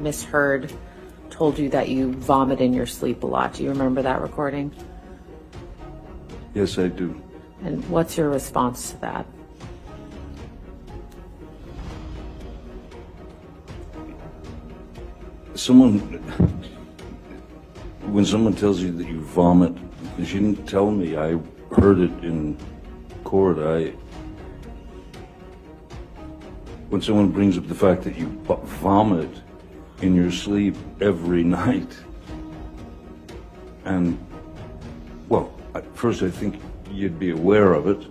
Miss Heard told you that you vomit in your sleep a lot. Do you remember that recording? Yes, I do. And what's your response to that? When someone tells you that you vomit, she didn't tell me. I heard it in court. When someone brings up the fact that you vomit in your sleep every night, and, well, at first I think you'd be aware of it.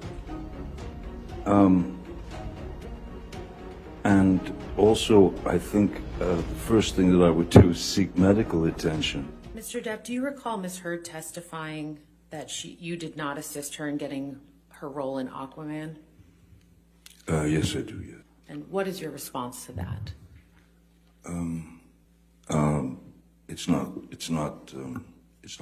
And also, I think the first thing that I would do is seek medical attention. Mr. Depp, do you recall Miss Heard testifying that you did not assist her in getting her role in Aquaman? Yes, I do, yes. And what is your response to that? It's not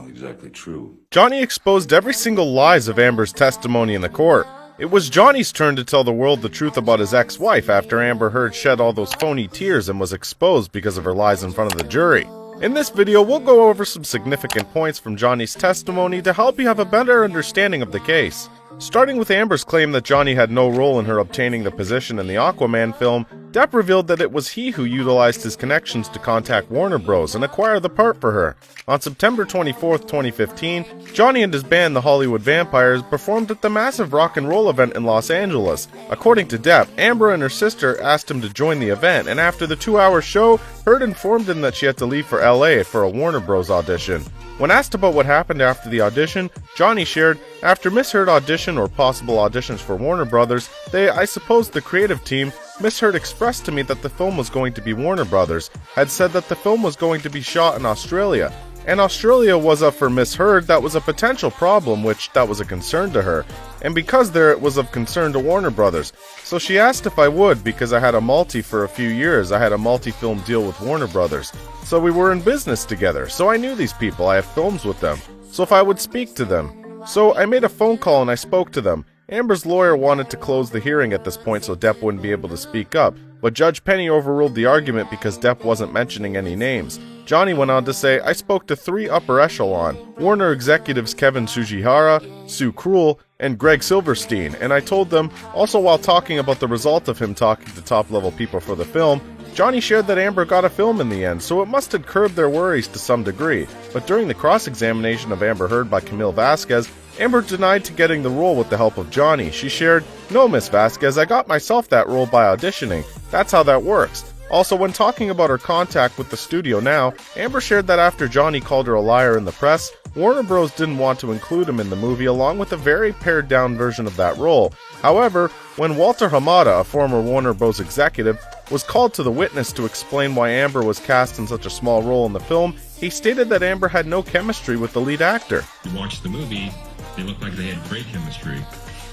exactly true. Johnny exposed every single lies of Amber's testimony in the court. It was Johnny's turn to tell the world the truth about his ex-wife after Amber Heard shed all those phony tears and was exposed because of her lies in front of the jury. In this video, we'll go over some significant points from Johnny's testimony to help you have a better understanding of the case. Starting with Amber's claim that Johnny had no role in her obtaining the position in the Aquaman film, Depp revealed that it was he who utilized his connections to contact Warner Bros. And acquire the part for her. On September 24, 2015, Johnny and his band, the Hollywood Vampires, performed at the massive rock and roll event in Los Angeles. According to Depp, Amber and her sister asked him to join the event, and after the 2-hour show, Heard informed him that she had to leave for LA for a Warner Bros. Audition. When asked about what happened after the audition, Johnny shared, after Miss Heard audition or possible auditions for Warner Brothers, I suppose the creative team, Miss Heard expressed to me that the film was going to be Warner Brothers, had said that the film was going to be shot in Australia. And Australia was for Miss Heard, that was a potential problem, that was a concern to her. And because it was of concern to Warner Brothers. So she asked if I would, because I had a multi for a few years. I had a multi-film deal with Warner Brothers. So we were in business together. So I knew these people. I have films with them. So if I would speak to them. So I made a phone call and I spoke to them. Amber's lawyer wanted to close the hearing at this point so Depp wouldn't be able to speak up. But Judge Penny overruled the argument because Depp wasn't mentioning any names. Johnny went on to say, I spoke to 3 upper echelon, Warner executives Kevin Tsujihara, Sue Cruel, and Greg Silverstein, and I told them, also while talking about the result of him talking to top-level people for the film, Johnny shared that Amber got a film in the end, so it must have curbed their worries to some degree. But during the cross-examination of Amber Heard by Camille Vasquez, Amber denied to getting the role with the help of Johnny. She shared, no, Miss Vasquez, I got myself that role by auditioning. That's how that works. Also, when talking about her contact with the studio now, Amber shared that after Johnny called her a liar in the press, Warner Bros. Didn't want to include him in the movie along with a very pared-down version of that role. However, when Walter Hamada, a former Warner Bros. Executive, was called to the witness to explain why Amber was cast in such a small role in the film, he stated that Amber had no chemistry with the lead actor. You watch the movie, they look like they had great chemistry,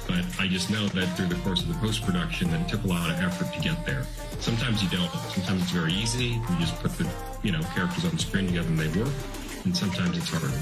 but I just know that through the course of the post-production that it took a lot of effort to get there. Sometimes you don't. Sometimes it's very easy. You just put the characters on the screen together and they work. And sometimes it's harder.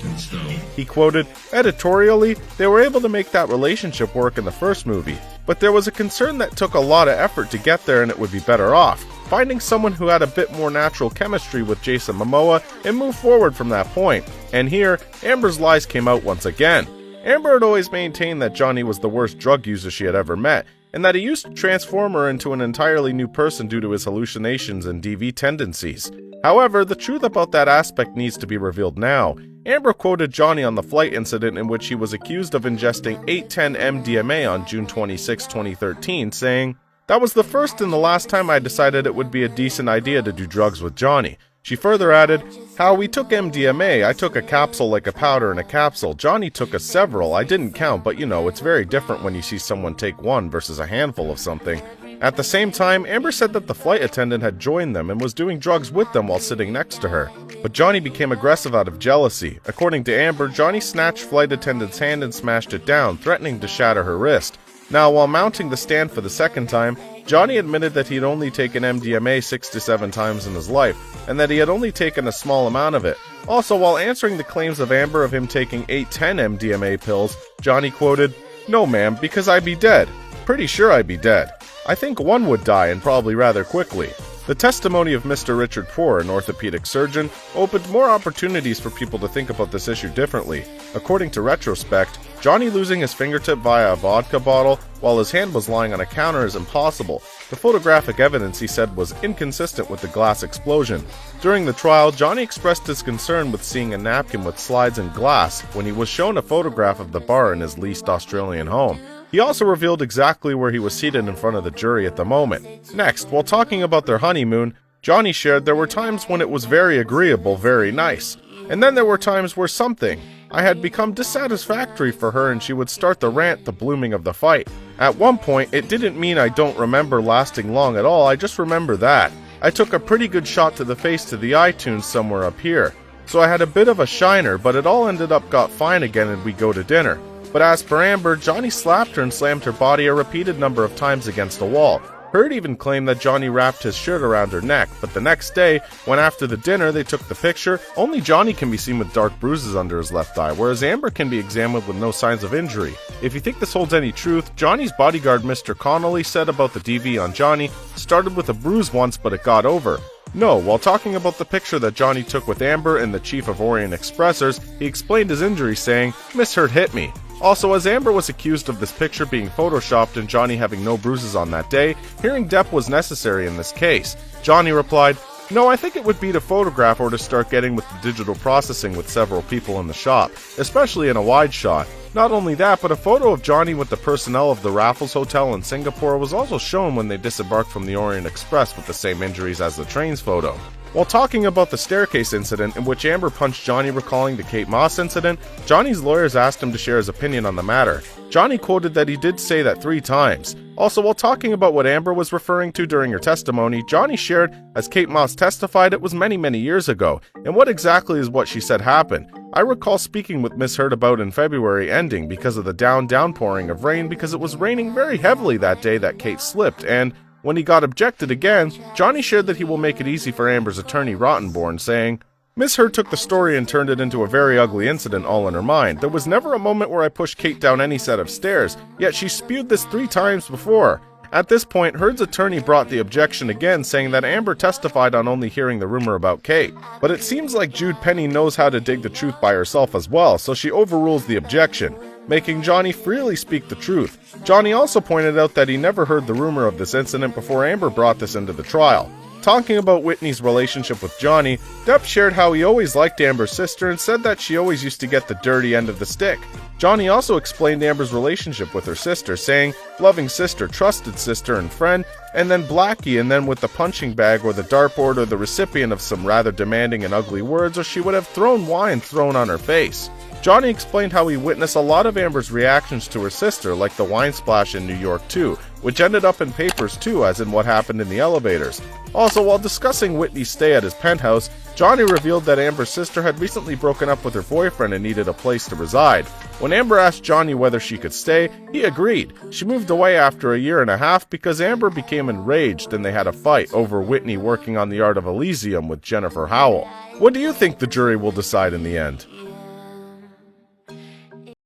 And so he quoted, editorially, they were able to make that relationship work in the first movie, but there was a concern that took a lot of effort to get there and it would be better off. Finding someone who had a bit more natural chemistry with Jason Momoa and move forward from that point. And here, Amber's lies came out once again. Amber had always maintained that Johnny was the worst drug user she had ever met, and that he used to transform her into an entirely new person due to his hallucinations and DV tendencies. However, the truth about that aspect needs to be revealed now. Amber quoted Johnny on the flight incident in which he was accused of ingesting 810 MDMA on June 26, 2013, saying, that was the first and the last time I decided it would be a decent idea to do drugs with Johnny. She further added, how we took MDMA, I took a capsule like a powder in a capsule. Johnny took us several, I didn't count, but it's very different when you see someone take one versus a handful of something. At the same time, Amber said that the flight attendant had joined them and was doing drugs with them while sitting next to her. But Johnny became aggressive out of jealousy. According to Amber, Johnny snatched flight attendant's hand and smashed it down, threatening to shatter her wrist. Now, while mounting the stand for the second time, Johnny admitted that he had only taken MDMA 6 to 7 times in his life, and that he had only taken a small amount of it. Also, while answering the claims of Amber of him taking 810 MDMA pills, Johnny quoted, no ma'am, because I be dead. Pretty sure I be dead. I think one would die and probably rather quickly. The testimony of Mr. Richard Poor, an orthopedic surgeon, opened more opportunities for people to think about this issue differently. According to retrospect, Johnny losing his fingertip via a vodka bottle while his hand was lying on a counter is impossible. The photographic evidence, he said, was inconsistent with the glass explosion. During the trial, Johnny expressed his concern with seeing a napkin with slides and glass when he was shown a photograph of the bar in his leased Australian home. He also revealed exactly where he was seated in front of the jury at the moment. Next, while talking about their honeymoon, Johnny shared there were times when it was very agreeable, very nice. And then there were times where something I had become dissatisfactory for her and she would start the rant, the blooming of the fight. At one point, it didn't mean I don't remember lasting long at all, I just remember that. I took a pretty good shot to the face to the iTunes somewhere up here. So I had a bit of a shiner, but it all ended up got fine again and we go to dinner. But as for Amber, Johnny slapped her and slammed her body a repeated number of times against a wall. Heard even claimed that Johnny wrapped his shirt around her neck, but the next day, when after the dinner they took the picture, only Johnny can be seen with dark bruises under his left eye, whereas Amber can be examined with no signs of injury. If you think this holds any truth, Johnny's bodyguard Mr. Connolly said about the DV on Johnny, started with a bruise once but it got over. No, while talking about the picture that Johnny took with Amber and the chief of Orient Expressers, he explained his injury saying, "Miss Hurt hit me." Also, as Amber was accused of this picture being photoshopped and Johnny having no bruises on that day, hearing Depp was necessary in this case. Johnny replied, "No, I think it would be to photograph or to start getting with the digital processing with several people in the shop, especially in a wide shot. Not only that, but a photo of Johnny with the personnel of the Raffles Hotel in Singapore was also shown when they disembarked from the Orient Express with the same injuries as the train's photo." While talking about the staircase incident in which Amber punched Johnny, recalling the Kate Moss incident, Johnny's lawyers asked him to share his opinion on the matter. Johnny quoted that he did say that 3 times. Also, while talking about what Amber was referring to during her testimony, Johnny shared, as Kate Moss testified, it was many, many years ago, and what exactly is what she said happened. I recall speaking with Miss Hurt about in February ending because of the downpouring of rain because it was raining very heavily that day that Kate slipped, and when he got objected again, Johnny shared that he will make it easy for Amber's attorney Rottenborn, saying, "Miss Hurt took the story and turned it into a very ugly incident all in her mind. There was never a moment where I pushed Kate down any set of stairs, yet she spewed this 3 times before." At this point, Heard's attorney brought the objection again, saying that Amber testified on only hearing the rumor about Kate. But it seems like Jude Penny knows how to dig the truth by herself as well, so she overrules the objection, making Johnny freely speak the truth. Johnny also pointed out that he never heard the rumor of this incident before Amber brought this into the trial. Talking about Whitney's relationship with Johnny, Depp shared how he always liked Amber's sister and said that she always used to get the dirty end of the stick. Johnny also explained Amber's relationship with her sister, saying, "Loving sister, trusted sister and friend," and then Blackie, and then with the punching bag or the dartboard or the recipient of some rather demanding and ugly words, or she would have thrown wine thrown on her face. Johnny explained how he witnessed a lot of Amber's reactions to her sister, like the wine splash in New York too, which ended up in papers too, as in what happened in the elevators. Also, while discussing Whitney's stay at his penthouse, Johnny revealed that Amber's sister had recently broken up with her boyfriend and needed a place to reside. When Amber asked Johnny whether she could stay, he agreed. She moved away after a year and a half because Amber became enraged and they had a fight over Whitney working on The Art of Elysium with Jennifer Howell. What do you think the jury will decide in the end?